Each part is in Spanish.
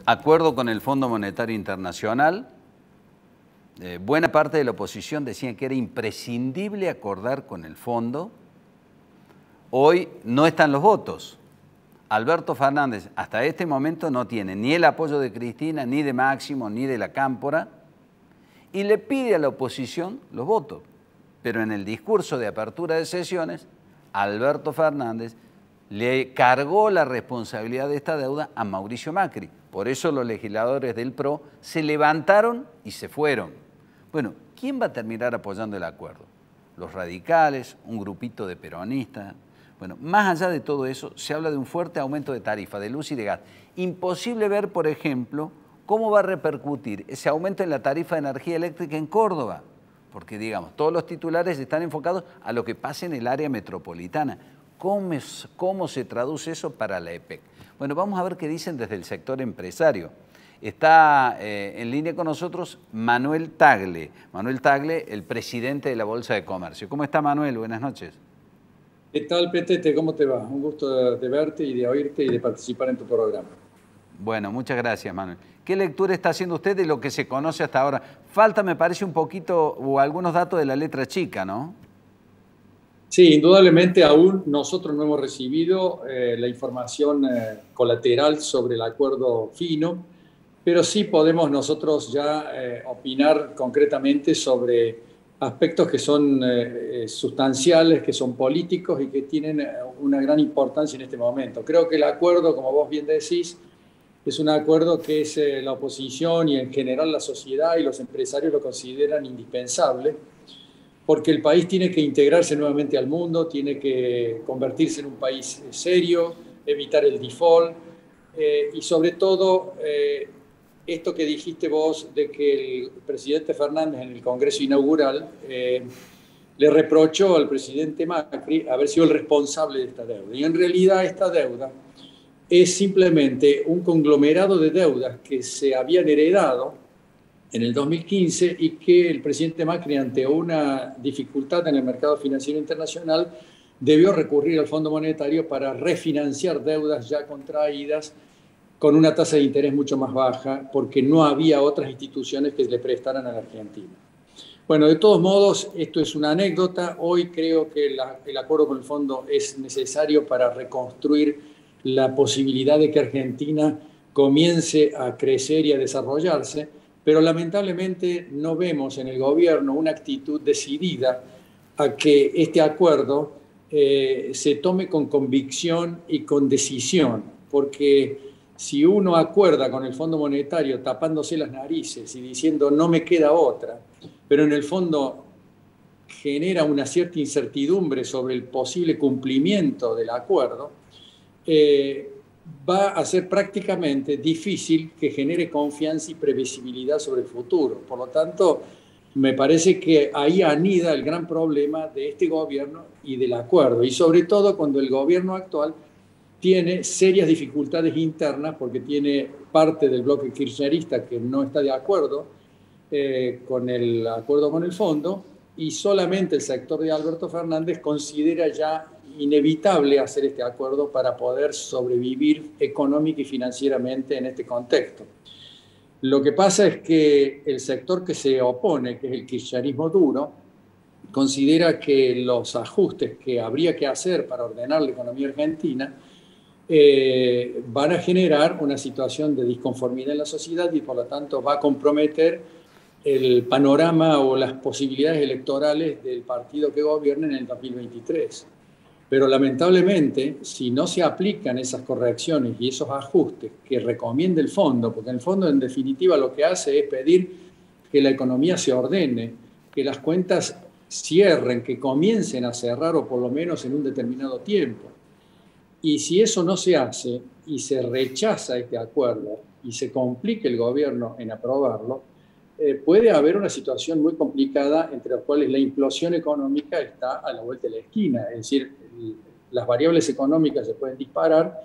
Acuerdo con el Fondo Monetario Internacional. Buena parte de la oposición decía que era imprescindible acordar con el fondo. Hoy no están los votos. Alberto Fernández hasta este momento no tiene ni el apoyo de Cristina, ni de Máximo, ni de la Cámpora, y le pide a la oposición los votos. Pero en el discurso de apertura de sesiones, Alberto Fernández le cargó la responsabilidad de esta deuda a Mauricio Macri. Por eso los legisladores del PRO se levantaron y se fueron. Bueno, ¿quién va a terminar apoyando el acuerdo? Los radicales, un grupito de peronistas. Bueno, más allá de todo eso, se habla de un fuerte aumento de tarifa de luz y de gas. Imposible ver, por ejemplo, cómo va a repercutir ese aumento en la tarifa de energía eléctrica en Córdoba. Porque, digamos, todos los titulares están enfocados a lo que pasa en el área metropolitana. ¿Cómo se traduce eso para la EPEC? Bueno, vamos a ver qué dicen desde el sector empresario. Está en línea con nosotros Manuel Tagle. Manuel Tagle, el presidente de la Bolsa de Comercio. ¿Cómo está, Manuel? Buenas noches. ¿Qué tal, Petete? ¿Cómo te va? Un gusto de verte y de oírte y de participar en tu programa. Bueno, muchas gracias, Manuel. ¿Qué lectura está haciendo usted de lo que se conoce hasta ahora? Falta, me parece, un poquito o algunos datos de la letra chica, ¿no? Sí, indudablemente aún nosotros no hemos recibido la información colateral sobre el acuerdo fino, pero sí podemos nosotros ya opinar concretamente sobre aspectos que son sustanciales, que son políticos y que tienen una gran importancia en este momento. Creo que el acuerdo, como vos bien decís, es un acuerdo que es la oposición y en general la sociedad y los empresarios lo consideran indispensable, porque el país tiene que integrarse nuevamente al mundo, tiene que convertirse en un país serio, evitar el default y sobre todo esto que dijiste vos de que el presidente Fernández en el Congreso inaugural le reprochó al presidente Macri haber sido el responsable de esta deuda. Y en realidad esta deuda es simplemente un conglomerado de deudas que se habían heredado en el 2015 y que el presidente Macri, ante una dificultad en el mercado financiero internacional, debió recurrir al Fondo Monetario para refinanciar deudas ya contraídas con una tasa de interés mucho más baja, porque no había otras instituciones que le prestaran a la Argentina. Bueno, de todos modos, esto es una anécdota. Hoy creo que el acuerdo con el fondo es necesario para reconstruir la posibilidad de que Argentina comience a crecer y a desarrollarse, pero lamentablemente no vemos en el gobierno una actitud decidida a que este acuerdo se tome con convicción y con decisión, porque si uno acuerda con el Fondo Monetario tapándose las narices y diciendo no me queda otra, pero en el fondo genera una cierta incertidumbre sobre el posible cumplimiento del acuerdo, va a ser prácticamente difícil que genere confianza y previsibilidad sobre el futuro. Por lo tanto, me parece que ahí anida el gran problema de este gobierno y del acuerdo, y sobre todo cuando el gobierno actual tiene serias dificultades internas porque tiene parte del bloque kirchnerista que no está de acuerdo con el acuerdo con el fondo, y solamente el sector de Alberto Fernández considera ya inevitable hacer este acuerdo para poder sobrevivir económica y financieramente en este contexto. Lo que pasa es que el sector que se opone, que es el kirchnerismo duro, considera que los ajustes que habría que hacer para ordenar la economía argentina van a generar una situación de disconformidad en la sociedad y por lo tanto va a comprometer el panorama o las posibilidades electorales del partido que gobierna en el 2023. Pero lamentablemente, si no se aplican esas correcciones y esos ajustes que recomienda el fondo, porque el fondo en definitiva lo que hace es pedir que la economía se ordene, que las cuentas cierren, que comiencen a cerrar o por lo menos en un determinado tiempo. Y si eso no se hace y se rechaza este acuerdo y se complica el gobierno en aprobarlo, puede haber una situación muy complicada entre las cuales la implosión económica está a la vuelta de la esquina. Es decir, las variables económicas se pueden disparar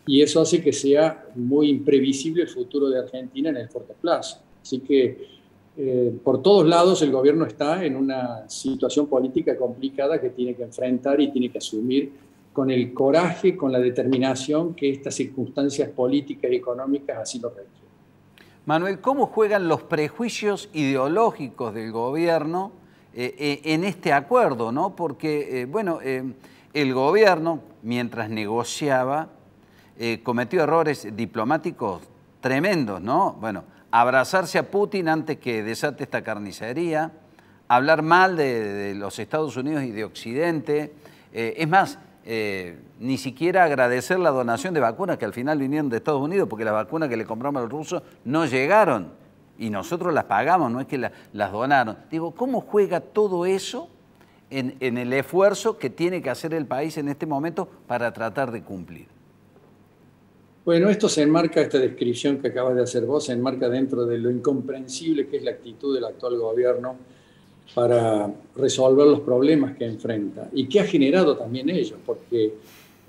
y eso hace que sea muy imprevisible el futuro de Argentina en el corto plazo. Así que por todos lados el gobierno está en una situación política complicada que tiene que enfrentar y tiene que asumir con el coraje, con la determinación que estas circunstancias políticas y económicas así lo requieren. Manuel, ¿cómo juegan los prejuicios ideológicos del gobierno en este acuerdo, ¿no? Porque, el gobierno, mientras negociaba, cometió errores diplomáticos tremendos, ¿no? Bueno, abrazarse a Putin antes que desate esta carnicería, hablar mal de los Estados Unidos y de Occidente, es más, ni siquiera agradecer la donación de vacunas que al final vinieron de Estados Unidos, porque las vacunas que le compramos a los rusos no llegaron y nosotros las pagamos, no es que las donaron. Digo, ¿cómo juega todo eso en el esfuerzo que tiene que hacer el país en este momento para tratar de cumplir? Bueno, esto se enmarca, esta descripción que acabas de hacer vos, se enmarca dentro de lo incomprensible que es la actitud del actual gobierno para resolver los problemas que enfrenta y que ha generado también ellos, porque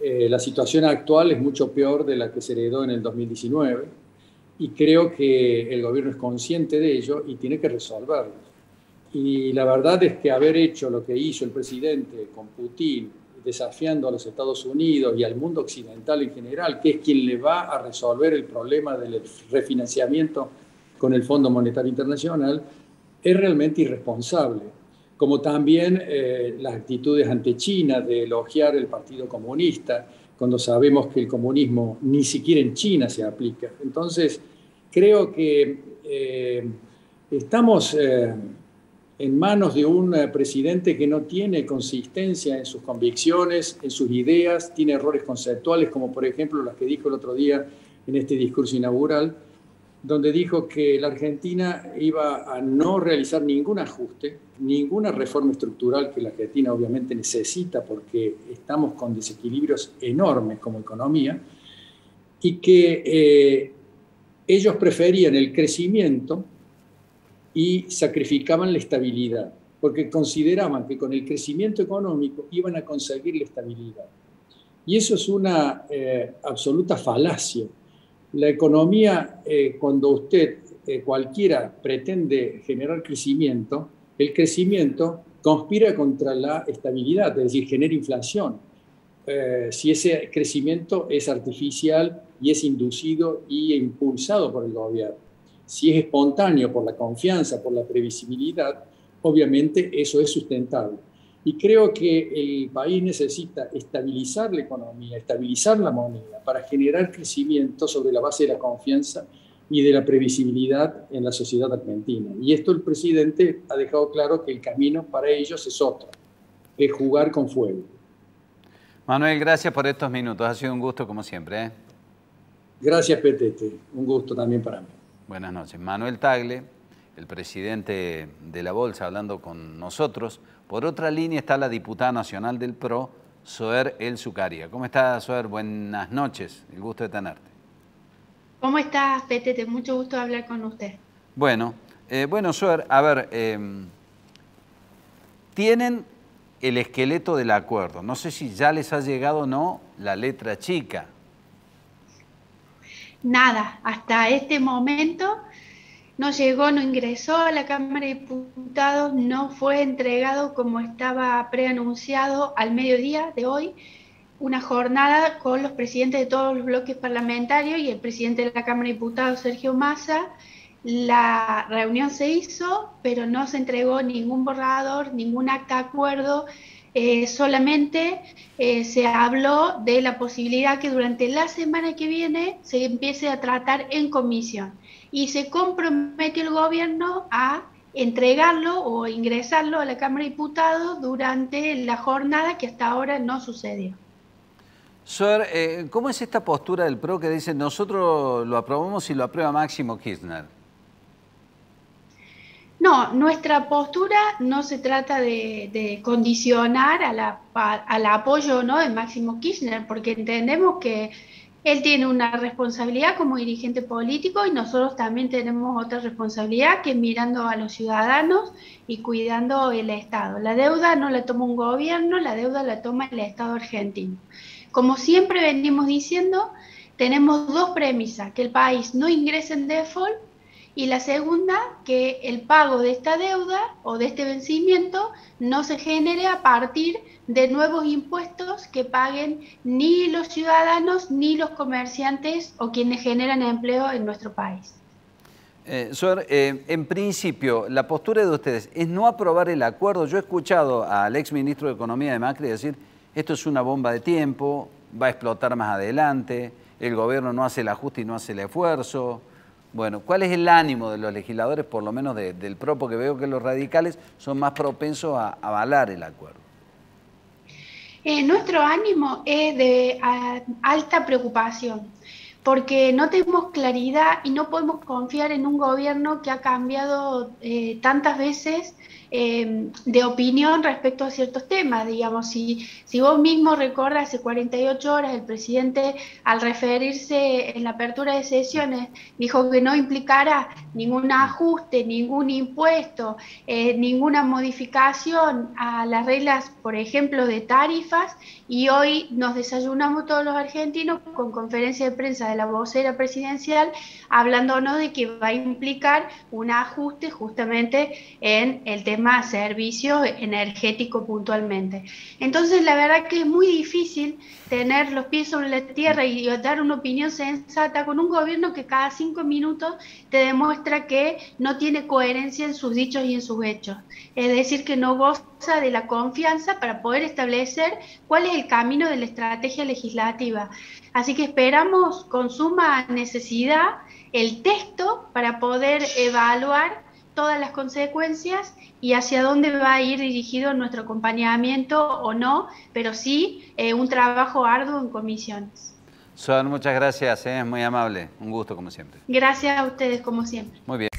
la situación actual es mucho peor de la que se heredó en el 2019 y creo que el gobierno es consciente de ello y tiene que resolverlo. Y la verdad es que haber hecho lo que hizo el presidente con Putin, desafiando a los Estados Unidos y al mundo occidental en general, que es quien le va a resolver el problema del refinanciamiento con el Fondo Monetario Internacional, es realmente irresponsable. Como también las actitudes ante China de elogiar el Partido Comunista, cuando sabemos que el comunismo ni siquiera en China se aplica. Entonces, creo que estamos en manos de un presidente que no tiene consistencia en sus convicciones, en sus ideas, tiene errores conceptuales, como por ejemplo las que dijo el otro día en este discurso inaugural, donde dijo que la Argentina iba a no realizar ningún ajuste, ninguna reforma estructural que la Argentina obviamente necesita porque estamos con desequilibrios enormes como economía, y que ellos preferían el crecimiento y sacrificaban la estabilidad, porque consideraban que con el crecimiento económico iban a conseguir la estabilidad. Y eso es una absoluta falacia. La economía, cuando usted, cualquiera, pretende generar crecimiento, el crecimiento conspira contra la estabilidad, es decir, genera inflación. Si ese crecimiento es artificial y es inducido y impulsado por el gobierno. Si es espontáneo por la confianza, por la previsibilidad, obviamente eso es sustentable. Y creo que el país necesita estabilizar la economía, estabilizar la moneda para generar crecimiento sobre la base de la confianza y de la previsibilidad en la sociedad argentina. Y esto el presidente ha dejado claro que el camino para ellos es otro, es jugar con fuego. Manuel, gracias por estos minutos. Ha sido un gusto como siempre, ¿eh? Gracias, Petete. Un gusto también para mí. Buenas noches. Manuel Tagle, el presidente de la Bolsa, hablando con nosotros. Por otra línea está la diputada nacional del PRO, Zoër El Zucaria. ¿Cómo estás, Zoër? Buenas noches. El gusto de tenerte. ¿Cómo estás, Petete? Mucho gusto de hablar con usted. Bueno, Zoër, a ver, tienen el esqueleto del acuerdo. No sé si ya les ha llegado o no la letra chica. Nada, hasta este momento no llegó, no ingresó a la Cámara de Diputados, no fue entregado como estaba preanunciado al mediodía de hoy, una jornada con los presidentes de todos los bloques parlamentarios y el presidente de la Cámara de Diputados, Sergio Massa. La reunión se hizo, pero no se entregó ningún borrador, ningún acta de acuerdo. Solamente se habló de la posibilidad que durante la semana que viene se empiece a tratar en comisión y se comprometió el gobierno a entregarlo o ingresarlo a la Cámara de Diputados durante la jornada, que hasta ahora no sucedió. Zoër, ¿cómo es esta postura del PRO que dice nosotros lo aprobamos y lo aprueba Máximo Kirchner? No, nuestra postura no se trata de condicionar al apoyo, ¿no?, de Máximo Kirchner, porque entendemos que él tiene una responsabilidad como dirigente político y nosotros también tenemos otra responsabilidad, que es mirando a los ciudadanos y cuidando el Estado. La deuda no la toma un gobierno, la deuda la toma el Estado argentino. Como siempre venimos diciendo, tenemos dos premisas: que el país no ingrese en default y la segunda, que el pago de esta deuda o de este vencimiento no se genere a partir de nuevos impuestos que paguen ni los ciudadanos ni los comerciantes o quienes generan empleo en nuestro país. Suer, en principio, la postura de ustedes es no aprobar el acuerdo. Yo he escuchado al exministro de Economía de Macri decir, esto es una bomba de tiempo, va a explotar más adelante, el gobierno no hace el ajuste y no hace el esfuerzo. Bueno, ¿cuál es el ánimo de los legisladores, por lo menos del PRO? Porque veo que los radicales son más propensos a avalar el acuerdo. Nuestro ánimo es de alta preocupación, porque no tenemos claridad y no podemos confiar en un gobierno que ha cambiado tantas veces de opinión respecto a ciertos temas. Digamos, si vos mismo recordas, hace 48 horas el presidente, al referirse en la apertura de sesiones, dijo que no implicara ningún ajuste, ningún impuesto, ninguna modificación a las reglas, por ejemplo, de tarifas, y hoy nos desayunamos todos los argentinos con conferencia de prensa de la vocera presidencial hablándonos de que va a implicar un ajuste justamente en el tema servicio energético puntualmente. Entonces, la verdad que es muy difícil tener los pies sobre la tierra y dar una opinión sensata con un gobierno que cada 5 minutos te demuestra que no tiene coherencia en sus dichos y en sus hechos. Es decir, que no goza de la confianza para poder establecer cuál es el camino de la estrategia legislativa. Así que esperamos con suma necesidad el texto para poder evaluar todas las consecuencias y hacia dónde va a ir dirigido nuestro acompañamiento o no, pero sí un trabajo arduo en comisiones. Suer, muchas gracias, es muy amable. Un gusto como siempre. Gracias a ustedes como siempre. Muy bien.